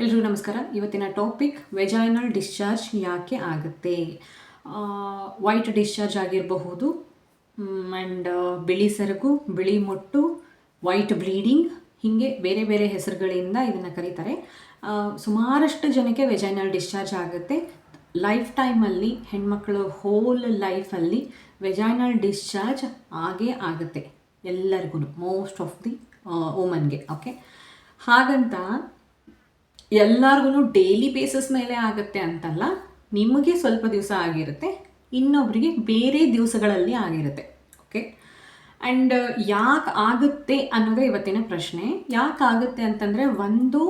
ಎಲ್ರಿಗೂ ನಮಸ್ಕಾರ. ಇವತ್ತಿನ ಟಾಪಿಕ್ ವೆಜೈನಲ್ ಡಿಸ್ಚಾರ್ಜ್ ಯಾಕೆ ಆಗುತ್ತೆ. ವೈಟ್ ಡಿಸ್ಚಾರ್ಜ್ ಆಗಿರಬಹುದು, ಆ್ಯಂಡ್ ಬಿಳಿ ಸೆರಗು, ಬಿಳಿ ಮೊಟ್ಟು, ವೈಟ್ ಬ್ಲೀಡಿಂಗ್, ಹೀಗೆ ಬೇರೆ ಬೇರೆ ಹೆಸರುಗಳಿಂದ ಇದನ್ನು ಕರೀತಾರೆ. ಸುಮಾರಷ್ಟು ಜನಕ್ಕೆ ವೆಜೈನಲ್ ಡಿಸ್ಚಾರ್ಜ್ ಆಗುತ್ತೆ. ಲೈಫ್ ಟೈಮಲ್ಲಿ ಹೆಣ್ಮಕ್ಳು ಹೋಲ್ ಲೈಫಲ್ಲಿ ವೆಜೈನಲ್ ಡಿಸ್ಚಾರ್ಜ್ ಆಗೇ ಆಗುತ್ತೆ ಎಲ್ಲರಿಗೂ, ಮೋಸ್ಟ್ ಆಫ್ ದಿ ವುಮನ್ಗೆ. ಓಕೆ, ಹಾಗಂತ ಎಲ್ಲರಿಗೂ ಡೈಲಿ ಬೇಸಿಸ್ ಮೇಲೆ ಆಗುತ್ತೆ ಅಂತಲ್ಲ. ನಿಮಗೆ ಸ್ವಲ್ಪ ದಿವಸ ಆಗಿರುತ್ತೆ, ಇನ್ನೊಬ್ಬರಿಗೆ ಬೇರೆ ದಿವಸಗಳಲ್ಲಿ ಆಗಿರುತ್ತೆ. ಓಕೆ, ಆ್ಯಂಡ್ ಯಾಕೆ ಆಗುತ್ತೆ ಅನ್ನೋದೇ ಇವತ್ತಿನ ಪ್ರಶ್ನೆ. ಯಾಕೆ ಆಗುತ್ತೆ ಅಂತಂದರೆ, ಒಂದು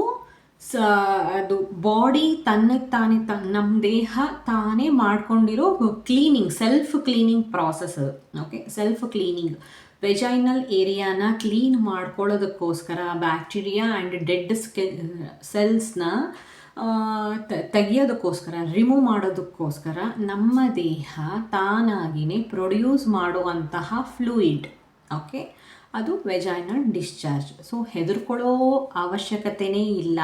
ಅದು ಬಾಡಿ ತನ್ನಕ್ಕೆ ತಾನೇ ನಮ್ಮ ದೇಹ ತಾನೇ ಮಾಡ್ಕೊಂಡಿರೋ cleaning, self cleaning process. Okay, self cleaning vaginal ಏರಿಯಾನ ಕ್ಲೀನ್ ಮಾಡ್ಕೊಳ್ಳೋದಕ್ಕೋಸ್ಕರ, ಬ್ಯಾಕ್ಟೀರಿಯಾ ಆ್ಯಂಡ್ ಡೆಡ್ ಸೆಲ್ಸ್ನ ತೆಗಿಯೋದಕ್ಕೋಸ್ಕರ, ರಿಮೂವ್ ಮಾಡೋದಕ್ಕೋಸ್ಕರ ನಮ್ಮ ದೇಹ ತಾನಾಗಿಯೇ ಪ್ರೊಡ್ಯೂಸ್ ಮಾಡುವಂತಹ ಫ್ಲೂಯಿಡ್. ಓಕೆ, ಅದು ವೆಜೈನಲ್ ಡಿಸ್ಚಾರ್ಜ್. ಸೊ ಹೆದರ್ಕೊಳ್ಳೋ ಅವಶ್ಯಕತೆಯೇ ಇಲ್ಲ.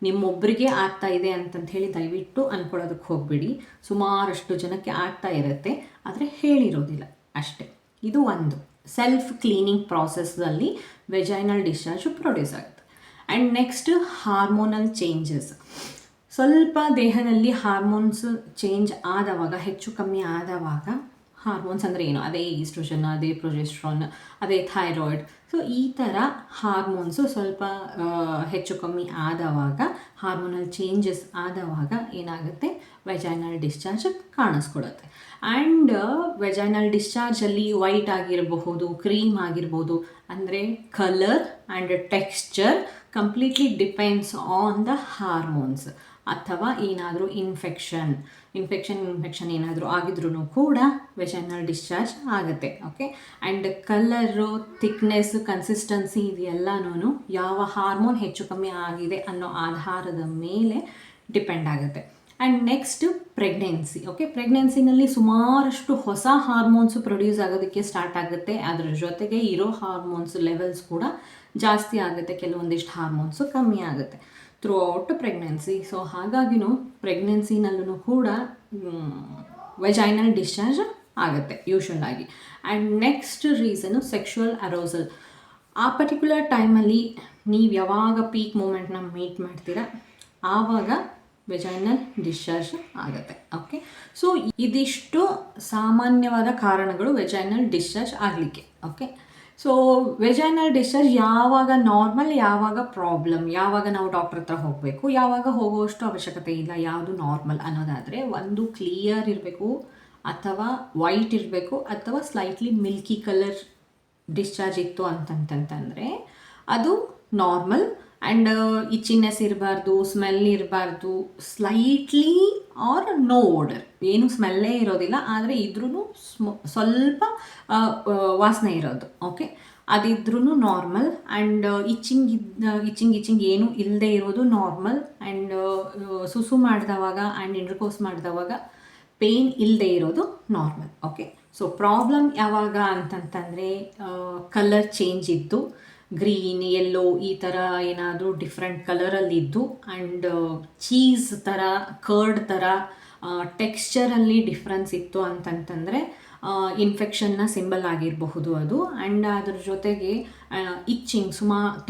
ನಿಮ್ಮೊಬ್ಬರಿಗೆ ಆಗ್ತಾ ಇದೆ ಅಂತಂತ ಹೇಳಿ ದಯವಿಟ್ಟು ಅಂದ್ಕೊಳ್ಳೋದಕ್ಕೆ ಹೋಗಬೇಡಿ. ಸುಮಾರಷ್ಟು ಜನಕ್ಕೆ ಆಗ್ತಾ ಇರುತ್ತೆ, ಆದರೆ ಹೇಳಿರೋದಿಲ್ಲ ಅಷ್ಟೇ. ಇದು ಒಂದು ಸೆಲ್ಫ್ ಕ್ಲೀನಿಂಗ್ ಪ್ರಾಸೆಸ್ನಲ್ಲಿ ವೆಜೈನಲ್ ಡಿಸ್ಚಾರ್ಜ್ ಪ್ರೊಡ್ಯೂಸ್ ಆಗುತ್ತೆ. And next, hormonal changes. ಸ್ವಲ್ಪ ದೇಹದಲ್ಲಿ ಹಾರ್ಮೋನ್ಸ್ ಚೇಂಜ್ ಆದವಾಗ, ಹೆಚ್ಚು ಕಮ್ಮಿ ಆದವಾಗ, ಹಾರ್ಮೋನ್ಸ್ ಅಂದರೆ ಏನು, ಅದೇ ಈಸ್ಟ್ರೋಜನ್, ಅದೇ ಪ್ರೊಜೆಸ್ಟ್ರಾನ್, ಅದೇ ಥೈರಾಯ್ಡ್, ಸೊ ಈ ಥರ ಹಾರ್ಮೋನ್ಸು ಸ್ವಲ್ಪ ಹೆಚ್ಚು ಕಮ್ಮಿ ಆದವಾಗ, ಹಾರ್ಮೋನಲ್ ಚೇಂಜಸ್ ಆದವಾಗ ಏನಾಗುತ್ತೆ, ವೆಜೈನಲ್ ಡಿಸ್ಚಾರ್ಜ್ ಕಾಣಿಸ್ಕೊಡುತ್ತೆ. ಆ್ಯಂಡ್ ವೆಜೈನಲ್ ಡಿಸ್ಚಾರ್ಜಲ್ಲಿ ವೈಟ್ ಆಗಿರಬಹುದು, ಕ್ರೀಮ್ ಆಗಿರ್ಬೋದು, ಅಂದರೆ colour and texture completely depends on the hormones. ಅಥವಾ ಏನಾದರೂ ಇನ್ಫೆಕ್ಷನ್ ಏನಾದರೂ ಆಗಿದ್ರೂ ಕೂಡ ವೆಜೈನಲ್ ಡಿಸ್ಚಾರ್ಜ್ ಆಗುತ್ತೆ. Okay, and colour, thickness, consistency ಇದೆಲ್ಲನೂ ಯಾವ ಹಾರ್ಮೋನ್ ಹೆಚ್ಚು ಕಮ್ಮಿ ಆಗಿದೆ ಅನ್ನೋ ಆಧಾರದ ಮೇಲೆ ಡಿಪೆಂಡ್ ಆಗುತ್ತೆ. And next, pregnancy. ಓಕೆ, ಪ್ರೆಗ್ನೆನ್ಸಿನಲ್ಲಿ ಸುಮಾರಷ್ಟು ಹೊಸ ಹಾರ್ಮೋನ್ಸು ಪ್ರೊಡ್ಯೂಸ್ ಆಗೋದಕ್ಕೆ ಸ್ಟಾರ್ಟ್ ಆಗುತ್ತೆ. ಅದರ ಜೊತೆಗೆ ಇರೋ ಹಾರ್ಮೋನ್ಸ್ ಲೆವೆಲ್ಸ್ ಕೂಡ ಜಾಸ್ತಿ ಆಗುತ್ತೆ, ಕೆಲವೊಂದಿಷ್ಟು ಹಾರ್ಮೋನ್ಸು ಕಮ್ಮಿ ಆಗುತ್ತೆ ಥ್ರೂ ಔಟ್ ಪ್ರೆಗ್ನೆನ್ಸಿ. ಸೊ ಹಾಗಾಗಿನೂ ಪ್ರೆಗ್ನೆನ್ಸಿನಲ್ಲೂ ಕೂಡ ವೆಜೈನಲ್ ಡಿಸ್ಚಾರ್ಜ್ ಆಗುತ್ತೆ ಯೂಶ್ವಲ್ ಆಗಿ. And next reason, sexual arousal. ಆ ಪರ್ಟಿಕ್ಯುಲರ್ ಟೈಮಲ್ಲಿ ನೀವು ಯಾವಾಗ ಪೀಕ್ ಮೂಮೆಂಟ್ನ ಮೀಟ್ ಮಾಡ್ತೀರಾ ಆವಾಗ ವೆಜೈನಲ್ ಡಿಸ್ಚಾರ್ಜ್ ಆಗುತ್ತೆ. ಓಕೆ, ಸೊ ಇದಿಷ್ಟು ಸಾಮಾನ್ಯವಾದ ಕಾರಣಗಳು ವೆಜೈನಲ್ ಡಿಸ್ಚಾರ್ಜ್ ಆಗಲಿಕ್ಕೆ. ಓಕೆ, ಸೊ ವೆಜೈನಲ್ ಡಿಸ್ಚಾರ್ಜ್ ಯಾವಾಗ ನಾರ್ಮಲ್, ಯಾವಾಗ ಪ್ರಾಬ್ಲಮ್, ಯಾವಾಗ ನಾವು ಡಾಕ್ಟರ್ ಹತ್ರ ಹೋಗಬೇಕು, ಯಾವಾಗ ಹೋಗುವಷ್ಟು ಅವಶ್ಯಕತೆ ಇಲ್ಲ, ಯಾವುದು ನಾರ್ಮಲ್ ಅನ್ನೋದಾದರೆ, ಒಂದು ಕ್ಲಿಯರ್ ಇರಬೇಕು, ಅಥವಾ ವೈಟ್ ಇರಬೇಕು, ಅಥವಾ ಸ್ಲೈಟ್ಲಿ ಮಿಲ್ಕಿ ಕಲರ್ ಡಿಸ್ಚಾರ್ಜ್ ಇತ್ತು ಅಂತಂತಂದರೆ ಅದು ನಾರ್ಮಲ್. ಆ್ಯಂಡ್ ಇಚ್ಚಿನೆಸ್ ಇರಬಾರ್ದು, ಸ್ಮೆಲ್ ಇರಬಾರ್ದು, ಸ್ಲೈಟ್ಲಿ ಆರ್ ನೋ ಓಡರ್, ಏನು ಸ್ಮೆಲ್ಲೇ ಇರೋದಿಲ್ಲ, ಆದರೆ ಇದ್ರೂ ಸ್ವಲ್ಪ ವಾಸನೆ ಇರೋದು. ಓಕೆ, ಅದಿದ್ರೂ ನಾರ್ಮಲ್. ಆ್ಯಂಡ್ ಇಚ್ಚಿಂಗ್ ಏನೂ ಇಲ್ಲದೆ ಇರೋದು ನಾರ್ಮಲ್. ಆ್ಯಂಡ್ ಸುಸು ಮಾಡಿದವಾಗ ಆ್ಯಂಡ್ ಇಂಟರ್ಕೋರ್ಸ್ ಮಾಡಿದವಾಗ ಪೇಯ್ನ್ ಇಲ್ಲದೆ ಇರೋದು ನಾರ್ಮಲ್. ಓಕೆ, ಸೊ ಪ್ರಾಬ್ಲಮ್ ಯಾವಾಗ ಅಂತಂತಂದರೆ, ಕಲರ್ ಚೇಂಜ್ ಇದ್ದು, ಗ್ರೀನ್, ಯೆಲ್ಲೋ ಈ ಥರ ಏನಾದರೂ ಡಿಫ್ರೆಂಟ್ ಕಲರಲ್ಲಿದ್ದು, ಆ್ಯಂಡ್ ಚೀಸ್ ಥರ, ಕರ್ಡ್ ಥರ ಟೆಕ್ಸ್ಚರಲ್ಲಿ ಡಿಫ್ರೆನ್ಸ್ ಇತ್ತು ಅಂತಂತಂದರೆ ಇನ್ಫೆಕ್ಷನ್ನ ಸಿಂಬಲ್ ಆಗಿರಬಹುದು ಅದು. ಆ್ಯಂಡ್ ಅದ್ರ ಜೊತೆಗೆ ಇಚ್ಚಿಂಗ್,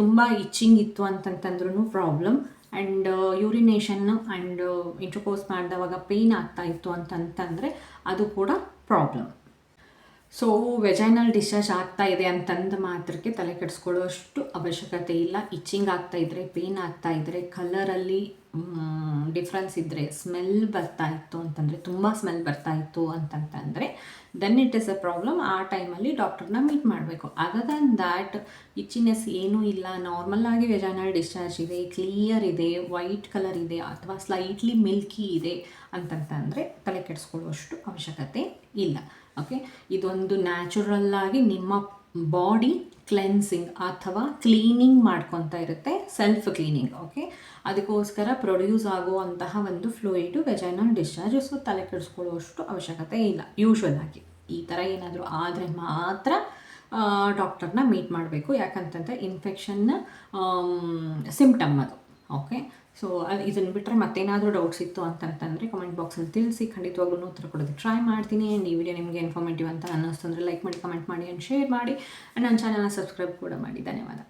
ತುಂಬ ಇಚ್ಚಿಂಗ್ ಇತ್ತು ಅಂತಂತಂದ್ರೂ problem. And urination and intercourse ಮಾಡಿದವಾಗ ಪೇಯ್ನ್ ಆಗ್ತಾ ಇತ್ತು ಅಂತಂತಂದರೆ ಅದು ಕೂಡ ಪ್ರಾಬ್ಲಮ್. ಸೊ ವೆಜೈನಲ್ ಡಿಸ್ಚಾರ್ಜ್ ಆಗ್ತಾ ಇದೆ ಅಂತಂದು ಮಾತ್ರಕ್ಕೆ ತಲೆ ಕೆಡಿಸ್ಕೊಳ್ಳೋಷ್ಟು ಅವಶ್ಯಕತೆ ಇಲ್ಲ. ಇಚ್ಚಿಂಗ್ ಆಗ್ತಾ ಇದ್ದರೆ, ಪೇಯ್ನ್ ಆಗ್ತಾ ಇದ್ದರೆ, ಕಲರಲ್ಲಿ ಡಿಫ್ರೆನ್ಸ್ ಇದ್ದರೆ, ಸ್ಮೆಲ್ ಬರ್ತಾ ಇತ್ತು ಅಂತಂದರೆ, ತುಂಬ ಸ್ಮೆಲ್ ಬರ್ತಾ ಇತ್ತು ಅಂತಂತಂದರೆ then it is a problem. ಆ ಟೈಮಲ್ಲಿ ಡಾಕ್ಟರ್ನ ಮೀಟ್ ಮಾಡಬೇಕು. ಅದರ್ ದನ್ ದ್ಯಾಟ್ ಇಚ್ಚಿನೆಸ್ ಏನೂ ಇಲ್ಲ, ನಾರ್ಮಲ್ಲಾಗಿ ವೆಜೈನಲ್ ಡಿಸ್ಚಾರ್ಜ್ ಇದೆ, ಕ್ಲಿಯರ್ ಇದೆ, ವೈಟ್ ಕಲರ್ ಇದೆ, ಅಥವಾ ಸ್ಲೈಟ್ಲಿ ಮಿಲ್ಕಿ ಇದೆ ಅಂತಂತಂದರೆ ತಲೆ ಕೆಡಿಸ್ಕೊಳ್ಳೋಷ್ಟು ಅವಶ್ಯಕತೆ ಇಲ್ಲ. ಓಕೆ, ಇದೊಂದು ನ್ಯಾಚುರಲ್ಲಾಗಿ ನಿಮ್ಮ ಬಾಡಿ ಕ್ಲೆನ್ಸಿಂಗ್ ಅಥವಾ ಕ್ಲೀನಿಂಗ್ ಮಾಡ್ಕೊತಾ ಇರುತ್ತೆ, ಸೆಲ್ಫ್ ಕ್ಲೀನಿಂಗ್. ಓಕೆ, ಅದಕ್ಕೋಸ್ಕರ ಪ್ರೊಡ್ಯೂಸ್ ಆಗುವಂತಹ ಒಂದು ಫ್ಲೂಯಿಡು ವೆಜೈನಲ್ ಡಿಸ್ಚಾರ್ಜ್. ಸೊ ತಲೆ ಕೆಡಿಸ್ಕೊಳ್ಳುವಷ್ಟು ಅವಶ್ಯಕತೆ ಇಲ್ಲ. ಯೂಶ್ವಲ್ ಆಗಿ ಈ ಥರ ಏನಾದರೂ ಆದರೆ ಮಾತ್ರ ಡಾಕ್ಟರ್ನ ಮೀಟ್ ಮಾಡಬೇಕು. ಯಾಕಂತಂದರೆ ಇನ್ಫೆಕ್ಷನ್ನ ಸಿಂಪ್ಟಮ್ ಅದು. ಓಕೆ, ಸೊ ಇದನ್ನು ಬಿಟ್ಟರೆ ಮತ್ತೇನಾದರೂ ಡೌಟ್ಸ್ ಇತ್ತು ಅಂತಂತಂದರೆ ಕಮೆಂಟ್ ಬಾಕ್ಸಲ್ಲಿ ತಿಳಿಸಿ, ಖಂಡಿತವಾಗ್ಲೂ ಉತ್ತರ ಕೊಡೋದಕ್ಕೆ ಟ್ರೈ ಮಾಡ್ತೀನಿ. ಆ್ಯಂಡ್ ಈ ವಿಡಿಯೋ ನಿಮಗೆ ಇನ್ಫಾರ್ಮೇಟಿವ್ ಅಂತ ಅನ್ನಿಸ್ತಂದರೆ ಲೈಕ್ ಮಾಡಿ, ಕಮೆಂಟ್ ಮಾಡಿ ಆ್ಯಂಡ್ ಶೇರ್ ಮಾಡಿ. ಆ್ಯಂಡ್ ನನ್ನ ಚಾನಲ್ನ ಸಬ್ಸ್ಕ್ರೈಬ್ ಕೂಡ ಮಾಡಿ. ಧನ್ಯವಾದ.